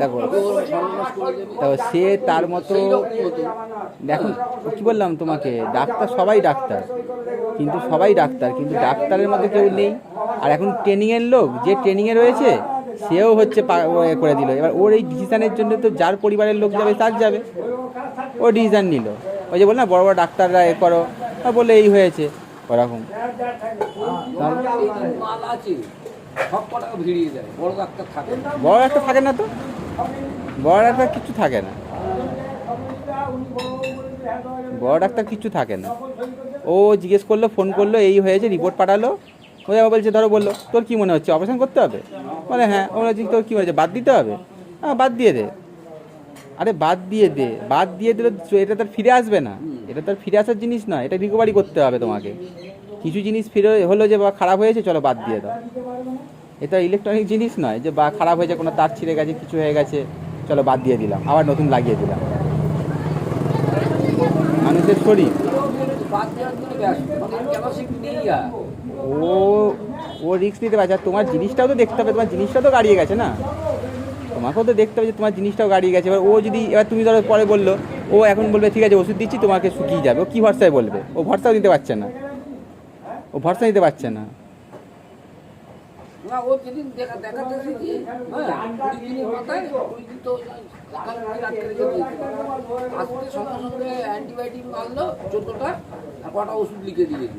দেখো সে তার মতো, দেখো কি বললাম তোমাকে, ডাক্তার সবাই ডাক্তার, কিন্তু সবাই ডাক্তার, কিন্তু ডাক্তারের মধ্যে কেউ নেই। আর এখন ট্রেনিংয়ের লোক, যে ট্রেনিংয়ে রয়েছে সেও হচ্ছে করে দিল। এবার ওর এই ডিসিশানের জন্য তো যার পরিবারের লোক যাবে তার যাবে, ও ডিসিশান নিল। ওই যে বল না বড় বড় ডাক্তাররা এ করো, বলে এই হয়েছে ওরকম। বড় ডাক্তার থাকে না তো, বড় ডাক্তার কিচ্ছু থাকে না, বড় ডাক্তার কিচ্ছু থাকে না। ও জিজ্ঞেস করলো, ফোন করলো, এই হয়েছে, রিপোর্ট পাঠালো। ও যাবে বলছে, ধরো বললো তোর কী মনে হচ্ছে অপারেশন করতে হবে? বলে হ্যাঁ। ও বলছি তোর কী হয়েছে, বাদ দিতে হবে? হ্যাঁ বাদ দিয়ে দে। আরে বাদ দিয়ে দে, বাদ দিয়ে দিলে এটা তার ফিরে আসবে না, এটা তার ফিরে আসার জিনিস নয়, এটা রিকভারি করতে হবে তোমাকে। কিছু জিনিস ফিরে হলো যে বা খারাপ হয়েছে চলো বাদ দিয়ে দাও, এটা ইলেকট্রনিক জিনিস নয় যে বা খারাপ হয়েছে, কোনো তার ছিঁড়ে গেছে, কিছু হয়ে গেছে, চলো বাদ দিয়ে দিলাম, আবার নতুন লাগিয়ে দিলাম। মানুষের শরীর ও ও রিস্ক নিতে পারছে। আর তোমার জিনিসটাও তো দেখতে হবে, তোমার জিনিসটা তো গাড়িয়ে গেছে না, তোমাকেও তো দেখতে হবে যে তোমার জিনিসটাও গাড়িয়ে গেছে। এবার ও যদি, এবার তুমি ধরো পরে বললো, ও এখন বলবে ঠিক আছে ওষুধ দিচ্ছি তোমাকে শুকিয়ে যাবে, ও কী ভরসায় বলবে? ও ভরসাও দিতে পারছে না, ও ভরসা দিতে পারছে না। না ও যেদিন দেখাতে এসেছি, আজকে সঙ্গে সঙ্গে অ্যান্টিবায়োটিক মারলো 14টা, আর কটা ওষুধ লিখে দিয়েছিল।